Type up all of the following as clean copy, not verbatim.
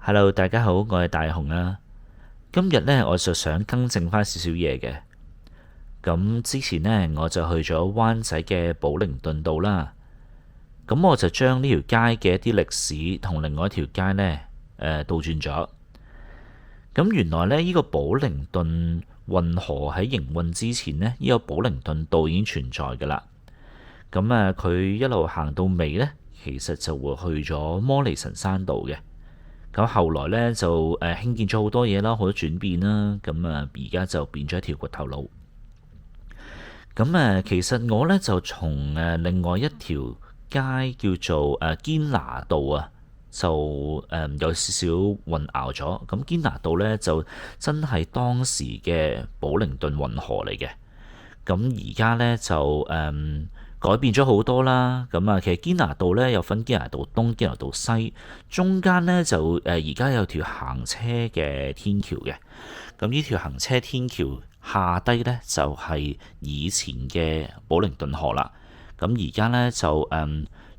Hello，大家好，我係大雄啊。今日呢，我就想更正翻少少嘢嘅。咁之前呢，我就去咗灣仔嘅寶靈頓道啦。咁我就將呢條街嘅一啲歷史同另外一條街呢，倒轉咗。咁原來呢，呢個寶靈頓運河喺營運之前呢，呢個寶靈頓道已經存在噶啦。咁佢一路行到尾呢，其實就會去咗摩利神山道嘅。咁後來呢，就興建咗好多嘢啦，好多轉變啦。咁而家就變咗一條掘頭路。咁其實我呢，就從另外一條街叫做堅拿道啊，就有少少混淆咗。咁堅拿道呢，就真係當時嘅寶靈頓運河嚟嘅。咁而家呢，就改變咗好多啦。咁其實堅拿道呢，有分堅拿道東、堅拿道西，中間呢，就而家有條行車嘅天橋嘅。咁呢條行車天橋下低呢，就係以前嘅寶靈頓河啦。咁而家呢，就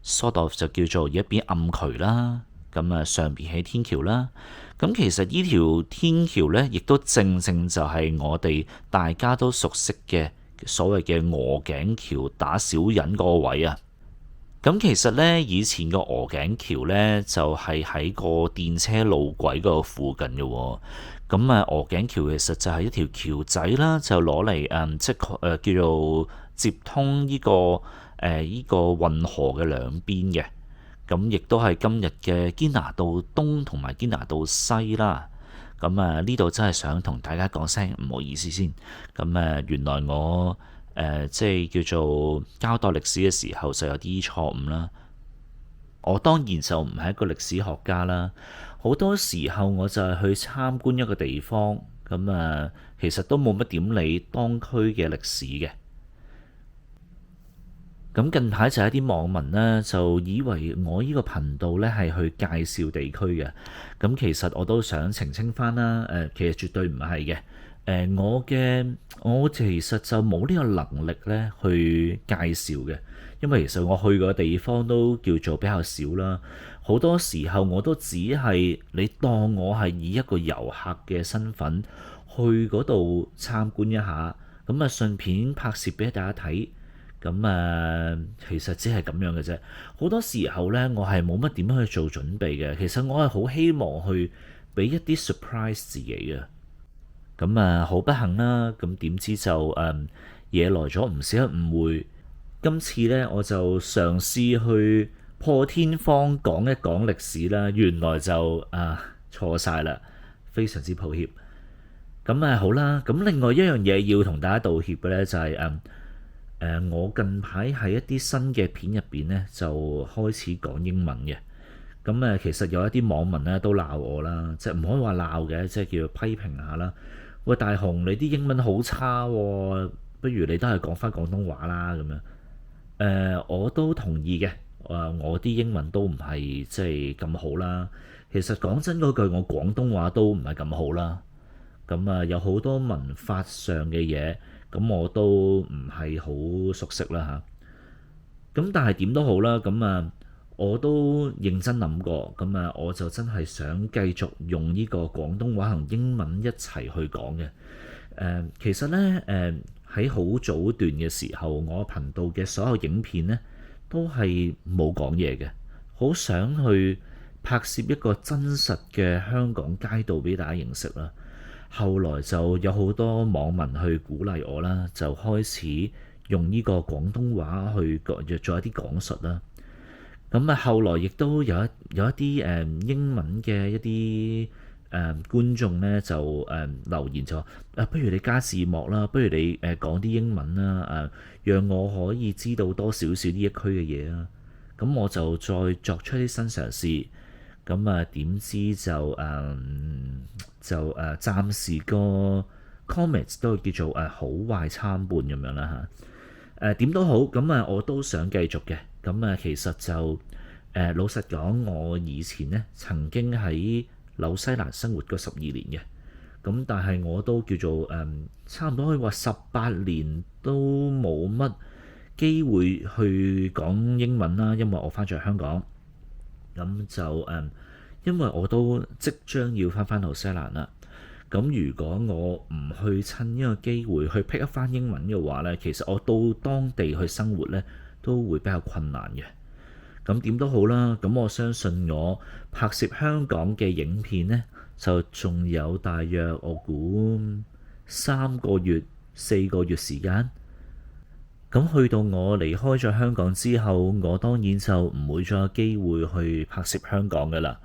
sort of 就叫做一邊暗渠啦。咁上邊係天橋啦。咁其實呢條天橋呢，亦都正正就係我哋大家都熟悉嘅所謂嘅鵝頸橋打小人嗰個位啊。咁其實呢，以前個鵝頸橋呢，就係喺個電車路軌嗰個附近嘅喎。咁鵝頸橋其實就係一條橋仔啦，就攞嚟即係叫做接通呢個運河嘅兩邊嘅。咁亦都係今日嘅堅拿道東同埋堅拿道西啦。咁呢度真係想同大家講聲唔好意思先。咁原來我即係叫做交代歷史嘅時候就有啲錯誤啦。我當然就唔係一個歷史學家啦。好多時候我就係去參觀一個地方，咁其實都冇乜點理當區嘅歷史嘅。咁近排就有啲網民呢，就以為我呢個頻道呢係去介紹地區嘅。咁其實我都想澄清翻啦。其實絕對唔係嘅。我其實就冇呢個能力呢去介紹嘅，因為其實我去過嘅地方都叫做比較少啦。好多時候我都只係你當我係以一個遊客嘅身份去嗰度參觀一下，咁順便拍攝俾大家睇。其實只係咁樣嘅啫。好多時候呢，我係冇乜點樣去做準備嘅。其實我係好希望去俾一啲 surprise 自己嘅。好不幸啦。咁點知就惹來咗唔少誤會。今次呢，我就嘗試去破天荒講一講歷史啦。原來就錯晒啦，非常之抱歉。好啦。咁另外一樣嘢要同大家道歉嘅呢，就係我近排喺一啲新嘅片入邊呢，就開始講英文嘅。其實有一啲網民咧都鬧我啦，即係唔可以話鬧嘅，即係叫批評下啦。喂，大雄，你啲英文好差喎，不如你都係講翻廣東話啦咁樣。我都同意嘅。我啲英文都唔係即係咁好啦。其實講真嗰句，我廣東話都唔係咁好啦。有好多文法上嘅嘢，我都唔係好熟悉啦嚇。但係點都好啦。我都認真諗過。我就真係想繼續用呢個廣東話同英文一齊去講嘅。其實呢，喺好早段嘅時候，我頻道嘅所有影片呢，都係冇講嘢嘅，好想去拍攝一個真實嘅香港街道俾大家認識啦。後來就有好多網民去鼓勵我啦，就開始用呢個廣東話去做一啲講述啦。後來亦都有一啲英文嘅一啲觀眾呢，就留言咗不如你加字幕啦，不如你講啲英文啦，讓我可以知道多少少呢一區嘅嘢啊。我就再作出啲新嘗試。點知就暫時個 comments 都叫做好壞參半咁樣啦嚇。點都好。我都想繼續嘅。其實就老實講，我以前呢曾經喺紐西蘭生活過12年嘅。但係我都叫做差唔多可以話18年都冇乜機會去講英文啦，因為我翻咗去香港。因為我都即將要返紐西蘭啦。咁如果我唔去趁呢個機會去 pick up 翻英文嘅話呢，其實我到當地去生活呢都會比較困難嘅。咁點都好啦，咁我相信我拍攝香港嘅影片呢，就仲有大約我估3個月、4個月時間。咁去到我離開咗香港之後，我當然就唔會再有機會去拍攝香港㗎喇。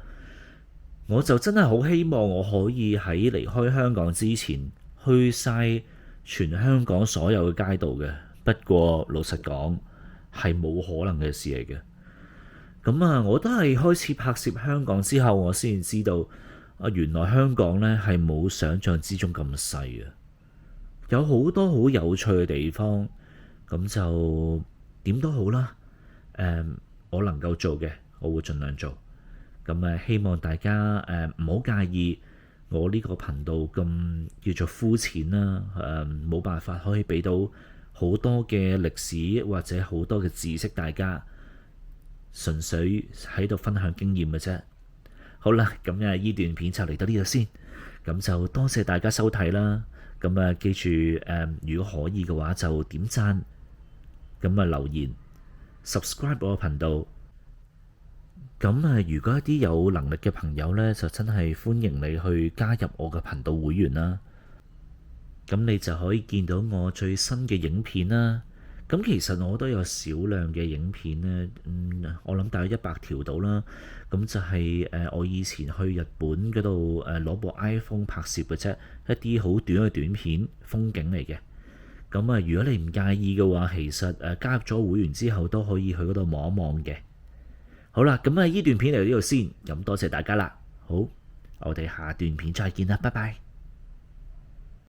我就真係好希望我可以喺離開香港之前去晒全香港所有嘅街道嘅。不過老實講係冇可能嘅事嚟嘅。咁啊，我都係開始拍攝香港之後，我先知道啊，原來香港呢係冇想象之中咁細啊，有好多好有趣嘅地方。咁就點都好啦。我能夠做嘅，我會盡量做。咁希望大家唔好介意我呢個頻道咁叫做膚淺啦。冇辦法可以俾到好多嘅歷史或者好多嘅知識，大家純粹喺度分享經驗嘅啫。好啦，咁呢段片就嚟到呢度先。咁就多謝大家收睇啦。咁記住如果可以嘅話就點讚，留言 subscribe 我個頻道。如果一啲有能力嘅朋友呢，就真係歡迎你去加入我嘅頻道會員啦。咁你就可以見到我最新嘅影片啦。其實我都有少量嘅影片呢，我諗大約100條到啦。就係我以前去日本嗰度攞部 iPhone 拍攝嘅啫，一啲好短嘅短片，風景嚟嘅。如果你唔介意嘅話，其實加入咗會員之後都可以去嗰度望一望嘅。好啦，呢段片嚟到呢度先，咁多謝大家啦。好，我哋下段片再見啦，拜拜。